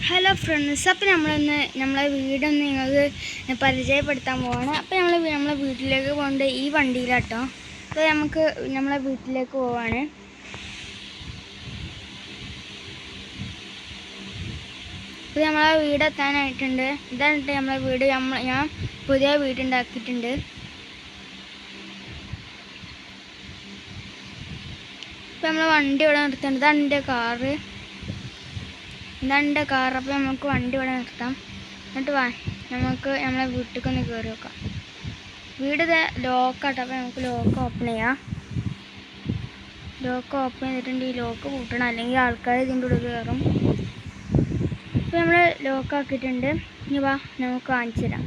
Hello friends, അപ്പോൾ നമ്മളെ വീടൊന്ന് നിങ്ങൾക്ക് പരിചയപ്പെടുത്താൻ പോവാണ്. അപ്പോൾ നമ്മളെ വീട്ടിലേക്ക് പോകേണ്ട ഈ വണ്ടിയിലാട്ടോ. അപ്പോൾ നമുക്ക് നമ്മളെ വീട്ടിലേക്ക് പോവാണ്. അപ്പോൾ നമ്മളെ വീട് എത്താനായിട്ടുണ്ട്. ഇതാണ് നമ്മളെ വീട്. ഞാൻ പുതിയ വീടുണ്ടാക്കിയിട്ടുണ്ട്. അപ്പോൾ നമ്മൾ വണ്ടി ഇവിടെ നിർത്തുന്നുണ്ട്. ഇതാണ് എൻ്റെ കാറ്. അപ്പോൾ നമുക്ക് വണ്ടി ഇവിടെ നിർത്താം. എന്നിട്ട് നമുക്ക് നമ്മളെ വീട്ടിലേക്ക് ഒന്ന് കയറി നോക്കാം. വീട് ലോക്കാട്ടോ. അപ്പോൾ നമുക്ക് ലോക്ക് ഓപ്പൺ ചെയ്യാം. ലോക്ക് ഓപ്പൺ ചെയ്തിട്ടുണ്ട്. ഈ ലോക്ക് പൂട്ടണം, അല്ലെങ്കിൽ ആൾക്കാർ ഇതിൻ്റെ ഉള്ളിൽ കയറും. അപ്പോൾ നമ്മൾ ലോക്ക് ആക്കിയിട്ടുണ്ട്. ഇനി നമുക്ക് കാണിച്ചു തരാം.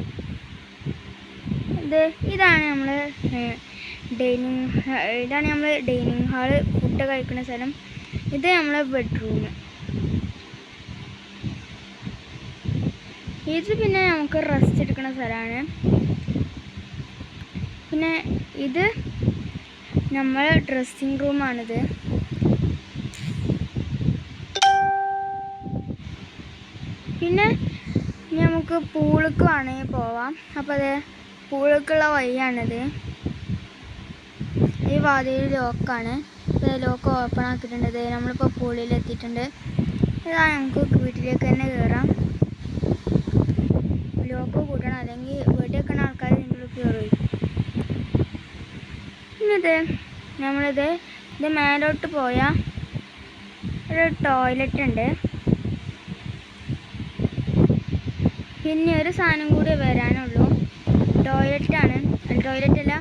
ഇതാണ് നമ്മൾ ഡൈനിങ് ഹാള്, ഫുഡ് കഴിക്കുന്ന സ്ഥലം. ഇത് നമ്മളെ ബെഡ്റൂം. ഇത് പിന്നെ നമുക്ക് റെസ്റ്റ് എടുക്കുന്ന സ്ഥലമാണ്. പിന്നെ ഇത് നമ്മളെ ഡ്രസ്സിങ് റൂമാണിത്. പിന്നെ നമുക്ക് പൂളിക്ക് വേണമെങ്കിൽ പോവാം. അപ്പോൾ അത് പൂളിക്കുള്ള വഴിയാണിത്. ഈ വാതിൽ ലോക്കാണ്. ലോക്ക് ഓപ്പൺ ആക്കിയിട്ടുണ്ട്. നമ്മളിപ്പോൾ പൂളിൽ എത്തിയിട്ടുണ്ട്. ഇതാ നമുക്ക് വീട്ടിലേക്ക് തന്നെ കയറാം. ലോക്ക് കൂട്ടണം, അല്ലെങ്കിൽ വീട്ടിൽ വെക്കുന്ന ആൾക്കാർ ഇതിൻ്റെ ഉള്ളിൽ കയറി. പിന്നെ ഇത് മേലോട്ട് പോയാൽ ഒരു ടോയ്ലറ്റ് ഉണ്ട്. പിന്നെ ഒരു സാധനം കൂടി വരാനുള്ളൂ. ടോയ്ലറ്റല്ല,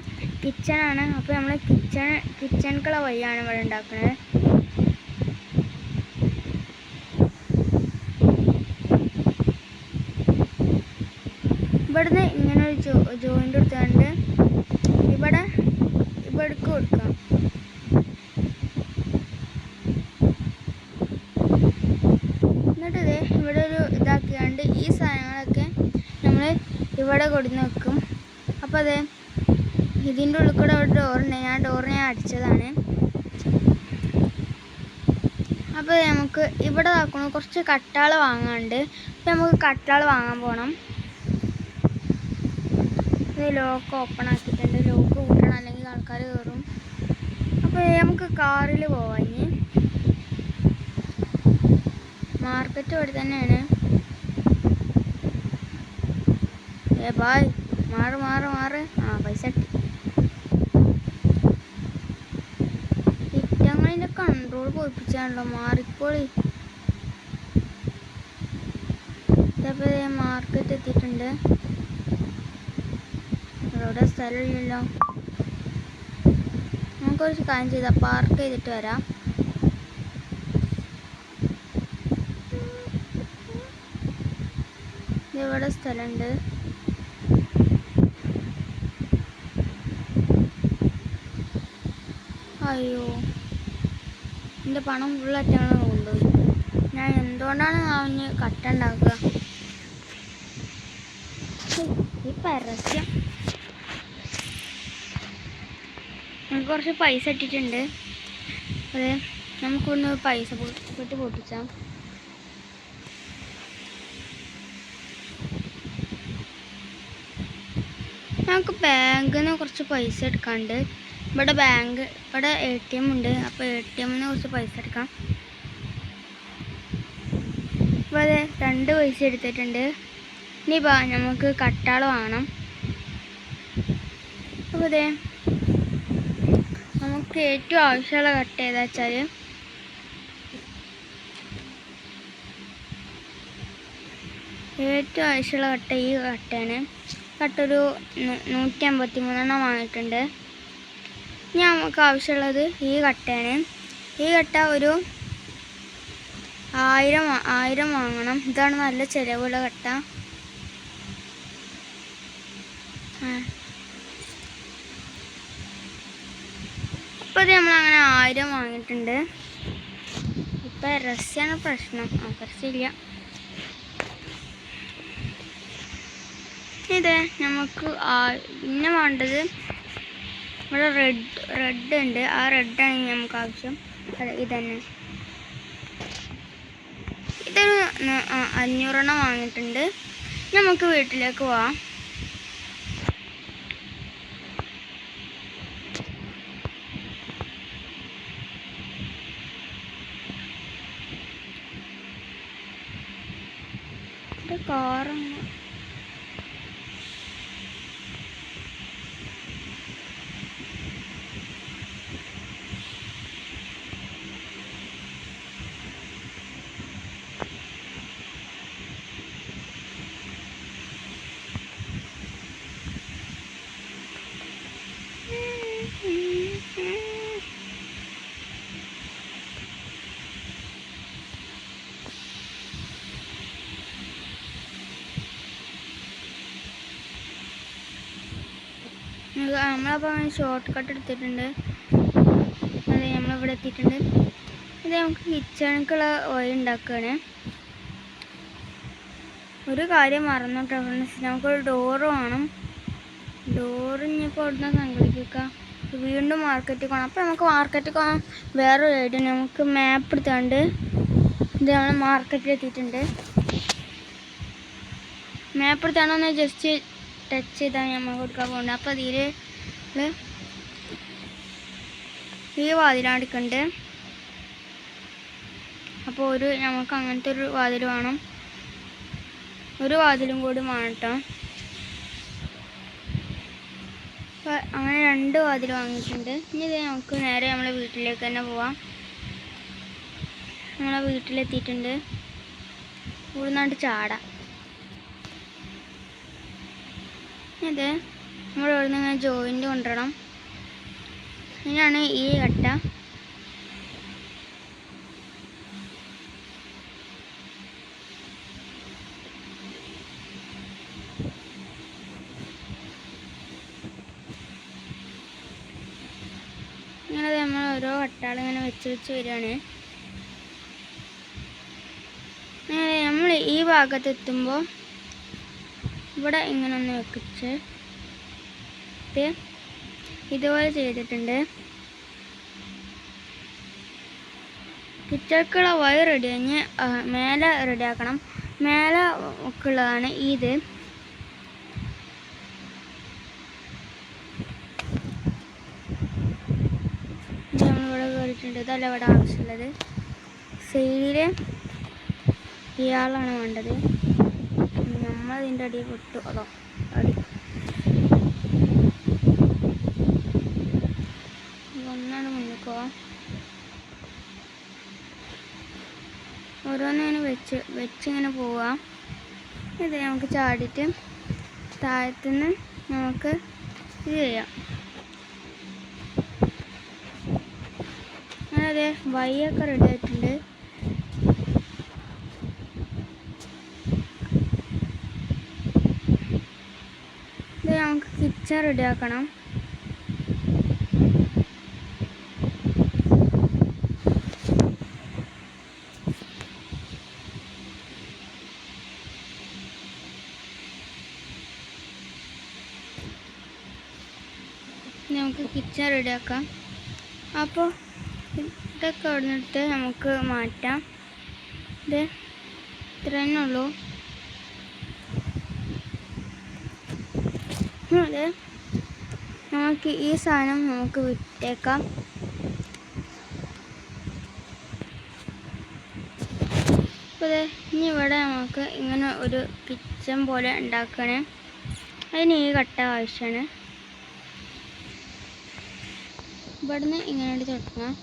കിച്ചണാണ്. അപ്പോൾ നമ്മൾ കിച്ചണിക്കുള്ള വഴിയാണ് ഇവിടെ ഉണ്ടാക്കുന്നത്. ഇവിടുന്ന് ഇങ്ങനെ ഒരു ജോയിൻ്റ് എടുത്തുകൊണ്ട് ഇവിടേക്ക് കൊടുക്കാം. എന്നിട്ട് ഇവിടെ ഒരു ഇതാക്കിയാണ്ട് ഈ സാധനങ്ങളൊക്കെ നമ്മൾ ഇവിടെ കൊടുന്ന് വെക്കും. അപ്പോൾ ഇതിൻ്റെ ഉള്ളിൽ കൂടെ ഒരു ഡോറുണ്ട്. ഡോറിനെ അടിച്ചതാണ്. അപ്പോൾ നമുക്ക് ഇവിടെ ഇതാക്കണം. കുറച്ച് കട്ടാൾ വാങ്ങാനുണ്ട്. അപ്പോൾ നമുക്ക് കട്ടാൾ വാങ്ങാൻ പോകണം. ഇത് ലോക്ക് ഓപ്പൺ ആക്കിയിട്ടുണ്ട്. ലോക്ക് കൂട്ടണം, അല്ലെങ്കിൽ ആൾക്കാർ കയറും. അപ്പോൾ നമുക്ക് കാറിൽ പോവാം. ഇനി മാർക്കറ്റ് ഇവിടെ തന്നെയാണ്. ബായ് മാറ്. പൈസ ഇറ്റങ്ങളിൻ്റെ കൺട്രോൾ പോയിപ്പിച്ചാണല്ലോ. മാറിക്കോളി. ഇതപ്പോൾ മാർക്കറ്റ് എത്തിയിട്ടുണ്ട്. ഇവിടെ സ്ഥലമില്ലല്ലോ. നമുക്ക് കുറച്ച് കാര്യം ചെയ്താൽ പാർക്ക് ചെയ്തിട്ട് വരാം. ഇവിടെ സ്ഥലമുണ്ട്. അയ്യോ, എൻ്റെ പണം ഫുള്ളായിട്ടാണ് കൊണ്ടുപോയി. ഞാൻ എന്തുകൊണ്ടാണ് അവന് കട്ട ഉണ്ടാക്കുക? ഈ പരസ്യം. നമുക്ക് കുറച്ച് പൈസ ഇട്ടിട്ടുണ്ട്. അതെ, നമുക്കൊന്ന് പൈസ പൊട്ടിച്ചാം. നമുക്ക് ബാങ്കിൽ നിന്ന് കുറച്ച് പൈസ എടുക്കാണ്ട്. ഇവിടെ ATM ഉണ്ട്. അപ്പോൾ ATM ന്ന് കുറച്ച് പൈസ എടുക്കാം. അപ്പോൾ 2 പൈസ എടുത്തിട്ടുണ്ട്. ഇനി നമുക്ക് കട്ടാൾ വാങ്ങണം. അപ്പോൾ നമുക്ക് ഏറ്റവും ആവശ്യമുള്ള കട്ട ഏതാ വെച്ചാൽ ഈ കട്ടയാണ്. കട്ടൊരു 153 വാങ്ങിയിട്ടുണ്ട്. ഇനി നമുക്ക് ആവശ്യമുള്ളത് ഈ കട്ടയാണ്. ഈ കട്ട ഒരു 1000 വാങ്ങണം. ഇതാണ് നല്ല ചിലവുള്ള കട്ട. അപ്പോൾ നമ്മളങ്ങനെ 1000 വാങ്ങിയിട്ടുണ്ട്. ഇപ്പം രസ്യാണ് പ്രശ്നം. കുറച്ചില്ല. നമുക്ക് പിന്നെ വേണ്ടത് ഇവിടെ റെഡ് ഉണ്ട്. ആ റെഡാണ് നമുക്ക് ആവശ്യം. ഇതന്നെ. ഇതൊരു 500 വാങ്ങിയിട്ടുണ്ട്. നമുക്ക് വീട്ടിലേക്ക് പോവാം. കാറൊന്ന് നമ്മളപ്പോൾ ഷോർട്ട് കട്ട് എടുത്തിട്ടുണ്ട്. അതെ, നമ്മളിവിടെ എത്തിയിട്ടുണ്ട്. ഇത് നമുക്ക് കിച്ചണിക്കുള്ള ഓയിൽ ഉണ്ടാക്കുകയാണ്. ഒരു കാര്യം മറന്നിട്ടോ ഫ്രണ്ട്സ്, നമുക്കൊരു ഡോറ് വേണം. ഡോറ് ഇനിയിപ്പോൾ അവിടുന്ന് സംഘടിപ്പിക്കാം. വീണ്ടും മാർക്കറ്റിൽ പോകണം. അപ്പോൾ നമുക്ക് മാർക്കറ്റിൽ പോകാൻ വേറൊരു ഐഡിയ. നമുക്ക് മാപ്പ് എടുത്തുകൊണ്ട് ഇത് നമ്മൾ മാർക്കറ്റിൽ എത്തിയിട്ടുണ്ട്. മാപ്പ് എടുത്താണ് ഒന്ന് ജസ്റ്റ് ടച്ച് ചെയ്താൽ നമ്മൾ കൊടുക്കാൻ പോകുന്നത്. അപ്പോൾ അതിൽ ഈ വാതിലാണ് എടുക്കേണ്ടത്. അപ്പോൾ നമുക്ക് അങ്ങനത്തെ ഒരു വാതിൽ വേണം. ഒരു വാതിലും കൂടി വേണം കേട്ടോ. അപ്പോൾ അങ്ങനെ 2 വാതിൽ വാങ്ങിയിട്ടുണ്ട്. ഇനി ഇത് നമുക്ക് നേരെ നമ്മളെ വീട്ടിലേക്ക് തന്നെ പോവാം. നമ്മളെ വീട്ടിലെത്തിയിട്ടുണ്ട്. ഇവിടുന്നാണ്ട് ചാടാം. ഇത് നമ്മൾ ഇവിടുന്ന് ഇങ്ങനെ ജോയിൻ്റ് കൊണ്ടുവരണം. ഇതിനാണ് ഈ കട്ട. ഇങ്ങനെ നമ്മൾ ഓരോ കട്ടകൾ ഇങ്ങനെ വെച്ച് വരികയാണ്. അങ്ങനെ നമ്മൾ ഈ ഭാഗത്ത് എത്തുമ്പോൾ ഇവിടെ ഇങ്ങനെ ഒന്ന് വെച്ച് ഇതുപോലെ ചെയ്തിട്ടുണ്ട്. കിച്ചണിക്കുള്ള വയർ റെഡി കഴിഞ്ഞ് മേലെ റെഡിയാക്കണം. മേലെ ഒക്കെ ഉള്ളതാണ് ഇത്. നമ്മളിവിടെ കയറിയിട്ടുണ്ട്. ഇതല്ല ഇവിടെ ആവശ്യമുള്ളത്. സൈഡിൽ ഇയാളാണ് വേണ്ടത്. നമ്മളതിൻ്റെ അടി വിട്ടു. അതോ അടി ഒന്നാണ് മുന്നിൽ പോവാം. ഓരോന്നിങ്ങനെ വെച്ചിങ്ങനെ പോവാം. ഇത് നമുക്ക് ചാടിയിട്ട് താഴത്തുനിന്ന് നമുക്ക് ഇത് ചെയ്യാം. അതെ, വൈയൊക്കെ റെഡി ആയിട്ടുണ്ട്. ഇത് നമുക്ക് കിച്ചൺ റെഡിയാക്കണം. നമുക്ക് കിച്ചൺ റെഡിയാക്കാം. അപ്പോൾ ഇതൊക്കെ അവിടെ നിന്നിട്ട് നമുക്ക് മാറ്റാം. ഇത് ഇത്ര തന്നെ ഉള്ളൂ. അതെ, നമുക്ക് ഈ സാധനം നമുക്ക് വിട്ടേക്കാം. അപ്പോൾ അതെ, ഇനി ഇവിടെ നമുക്ക് ഇങ്ങനെ ഒരു കിച്ചൺ പോലെ ഉണ്ടാക്കണേ. അതിന് ഈ കട്ട ആവശ്യമാണ്. ഇവിടുന്ന് ഇങ്ങനെ തുടങ്ങാം.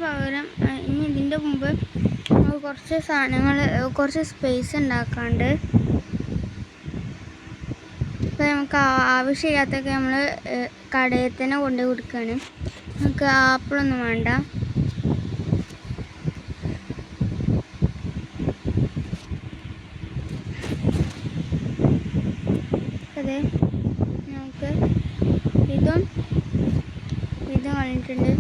പകരം ഇനി ഇതിൻ്റെ മുമ്പ് കുറച്ച് സാധനങ്ങൾ കുറച്ച് സ്പേസ് ഉണ്ടാക്കാണ്ട് അപ്പോൾ നമുക്ക് ആവശ്യമില്ലാത്തൊക്കെ നമ്മൾ കടയിൽ തന്നെ കൊണ്ട് കൊടുക്കുകയാണ്. നമുക്ക് ആപ്പിളൊന്നും വേണ്ട. അതെ, നമുക്ക് ഇതും കളഞ്ഞിട്ടുണ്ട്.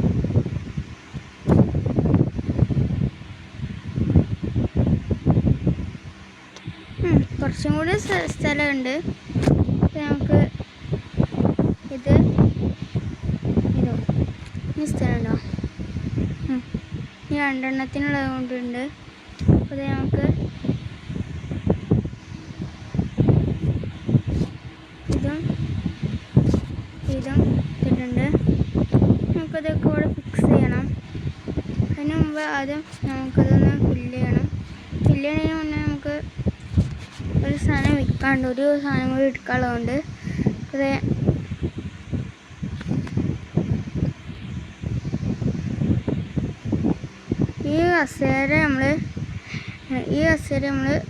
കുറച്ചും കൂടി സ്ഥലമുണ്ട്. നമുക്ക് ഇതും ഈ സ്ഥലമുണ്ടോ? ഈ രണ്ടെണ്ണത്തിനുള്ളത് കൊണ്ടുണ്ട്. അപ്പോൾ നമുക്ക് ഇതും ഇട്ടിട്ടുണ്ട്. നമുക്കതൊക്കെ ഇവിടെ ഫിക്സ് ചെയ്യണം. അതിന് മുമ്പ് ആദ്യം നമുക്കതൊന്ന് ഫില്ല് ചെയ്യണം. ഫില്ല് ചെയ്യുന്നതിന് മുന്നേ നമുക്ക് ഒരു സാധനം വിൽക്കാണ്ട്, ഒരു സാധനം കൂടി എടുക്കാനുള്ളതുകൊണ്ട് അത് ഈ കസേര നമ്മൾ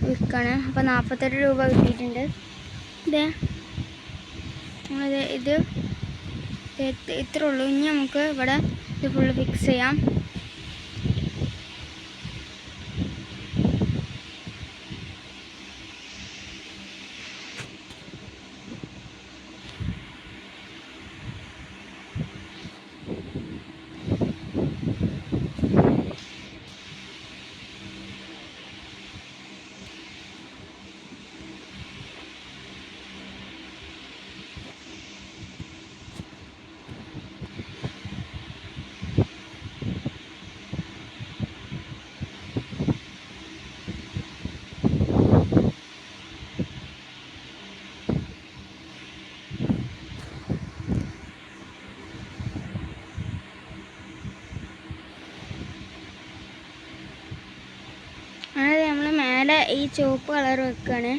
വിൽക്കാണ്. അപ്പോൾ 48 രൂപ കിട്ടിയിട്ടുണ്ട്. ഇത് ഇത്രേ ഉള്ളൂ. ഇനി നമുക്ക് ഇവിടെ ഇത് ഫുള്ള് ഫിക്സ് ചെയ്യാം. അങ്ങനെ നമ്മൾ മേലെ ഈ ചുവപ്പ് കളർ വെക്കുകയാണ്.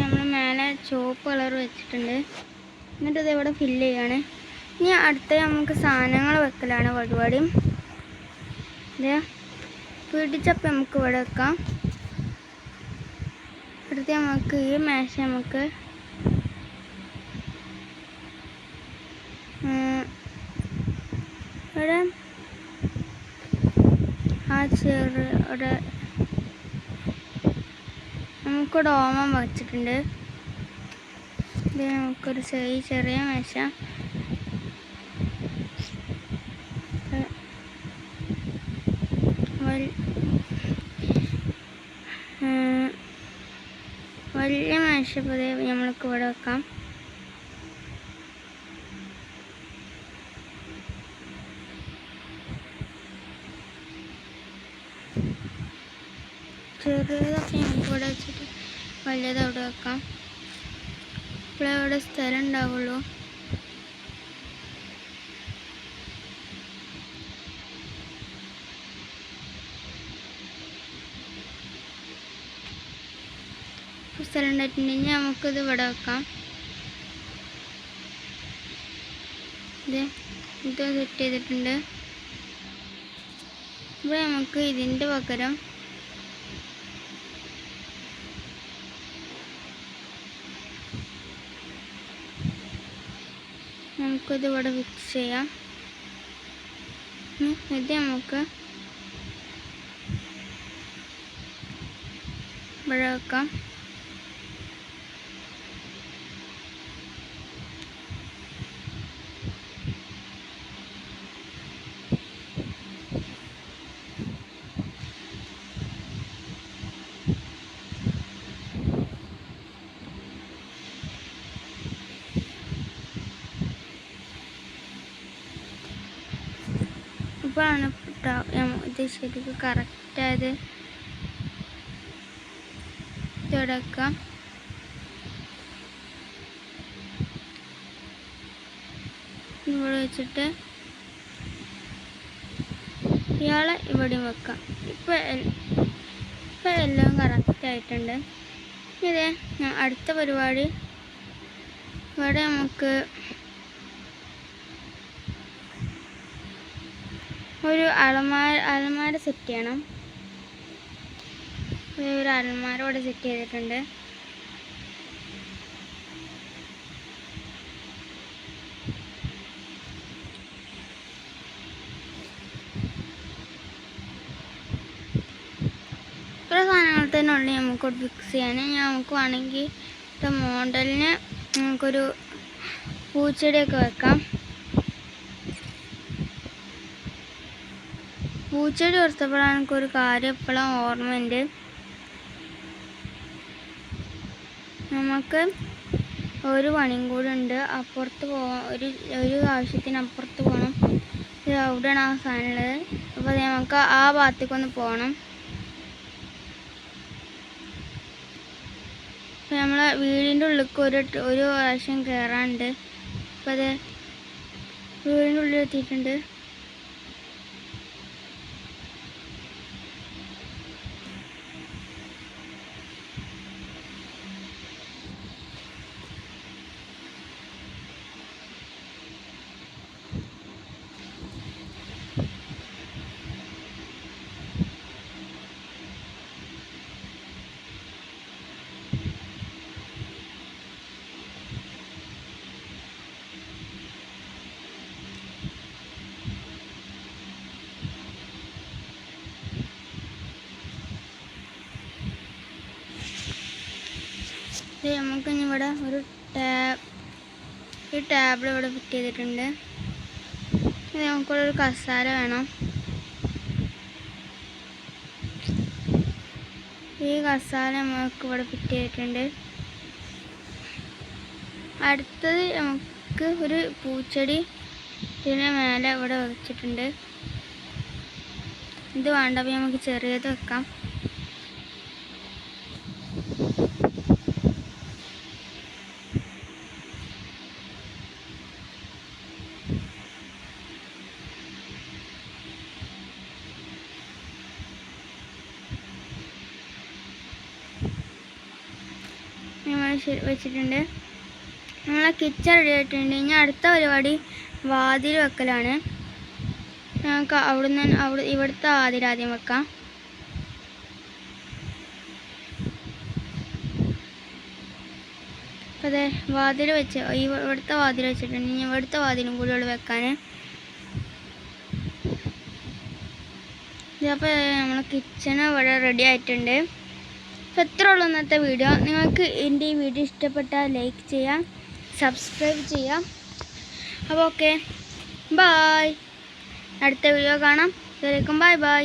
നമ്മൾ മേലെ ചുവപ്പ് കളർ വെച്ചിട്ടുണ്ട്. എന്നിട്ട് ഇത് ഇവിടെ ഫില്ല് ചെയ്യാണ്. ഇനി അടുത്ത നമുക്ക് സാധനങ്ങൾ വെക്കലാണ് പരിപാടി. ഇത് പിടിച്ചപ്പം നമുക്ക് ഇവിടെ വെക്കാം. അടുത്ത നമുക്ക് ഈ മേശ നമുക്ക് ഇവിടെ ആ ചെറുടെ നമുക്കിവിടെ ഓമം വച്ചിട്ടുണ്ട്. ഇത് നമുക്കൊരു ചെറിയ മേശ. വലിയ മേശ പോലെ നമ്മൾക്ക് ഇവിടെ വെക്കാം. ചെറുതൊക്കെ നമുക്ക് ഇവിടെ വെച്ചിട്ട് വലിയത് അവിടെ വെക്കാം. ഇപ്പോഴേ അവിടെ സ്ഥലം ഉണ്ടാവുള്ളൂ. സ്ഥലം ഉണ്ടായിട്ടുണ്ടെങ്കിൽ നമുക്കിത് ഇവിടെ വെക്കാം. ഇത് സെറ്റ് ചെയ്തിട്ടുണ്ട്. ഇവിടെ നമുക്ക് ഇതിൻ്റെ പകരം നമുക്കിത് ഇവിടെ ഫിക്സ് ചെയ്യാം. ഇത് നമുക്ക് ഇവിടെ വെക്കാം. ഇപ്പോഴാണ് ഇത് ശരിക്കും കറക്റ്റായത്. ഇതെടുക്കാം. ഇവിടെ വെച്ചിട്ട് ഇയാളെ ഇവിടെയും വെക്കാം. ഇപ്പം എല്ലാം കറക്റ്റായിട്ടുണ്ട്. ഇതേ അടുത്ത പരിപാടി ഇവിടെ നമുക്ക് ഒരു അലമാര സെറ്റ് ചെയ്യണം. ഒരു അലമാര ഇവിടെ സെറ്റ് ചെയ്തിട്ടുണ്ട്. ഇത്ര സാധനങ്ങൾ തന്നെ ഉള്ളു നമുക്ക് ഫിക്സ് ചെയ്യാൻ. നമുക്ക് വേണമെങ്കിൽ മോഡലിന് നമുക്കൊരു പൂച്ചെടിയൊക്കെ വെക്കാം. പൂച്ചെടി ഓർത്തപ്പോഴാണ് എനിക്കൊരു കാര്യം എപ്പോഴും ഓർമ്മയുണ്ട്. നമുക്ക് ഒരു പണിയും കൂടെ ഉണ്ട്. അപ്പുറത്ത് പോകാൻ ഒരു ആവശ്യത്തിന് അപ്പുറത്ത് പോകണം. അവിടെയാണ് ആ സാധനം ഉള്ളത്. അപ്പോൾ നമുക്ക് ആ ഭാഗത്തേക്കൊന്ന് പോകണം. അപ്പോൾ നമ്മളെ വീടിൻ്റെ ഉള്ളിലേക്ക് ഒരു പ്രാവശ്യം കയറാനുണ്ട്. അപ്പോൾ അത് വീടിൻ്റെ ഉള്ളിൽ എത്തിയിട്ടുണ്ട്. നമുക്ക് ഇനി ഇവിടെ ഒരു ടാബിൾ ഇവിടെ ഫിറ്റ് ചെയ്തിട്ടുണ്ട്. നമുക്കിവിടെ ഒരു കസാര വേണം. ഈ കസാര നമുക്ക് ഇവിടെ ഫിറ്റ് ചെയ്തിട്ടുണ്ട്. അടുത്തത് നമുക്ക് ഒരു പൂച്ചെടി ഇതിന് മേലെ ഇവിടെ വെച്ചിട്ടുണ്ട്. ഇത് വേണ്ട, അപ്പോൾ നമുക്ക് ചെറിയത് വെക്കാം. വെച്ചിട്ടുണ്ട്. നമ്മളെ കിച്ചൺ റെഡി ആയിട്ടുണ്ട്. ഇനി അടുത്ത പരിപാടി വാതിൽ വെക്കലാണ്. നമുക്ക് ഇവിടുത്തെ വാതിൽ ആദ്യം വെക്കാം. അപ്പോൾ അതെ വാതിൽ വെച്ച് ഇവിടുത്തെ വാതിൽ വെച്ചിട്ടുണ്ട്. ഇനി ഇവിടുത്തെ വാതിലും കൂടി ഉള്ളു വെക്കാൻ. അപ്പോൾ നമ്മളെ കിച്ചൺ ഇവിടെ റെഡി ആയിട്ടുണ്ട്. അപ്പോൾ ഇത്രേ ഉള്ളൂ ഇന്നത്തെ വീഡിയോ. നിങ്ങൾക്ക് എൻ്റെ ഈ വീഡിയോ ഇഷ്ടപ്പെട്ടാൽ ലൈക്ക് ചെയ്യാം, സബ്സ്ക്രൈബ് ചെയ്യാം. അപ്പോൾ ഓക്കെ, ബായ്. അടുത്ത വീഡിയോ കാണാം. ഇതുവരേക്കും ബൈ ബൈ.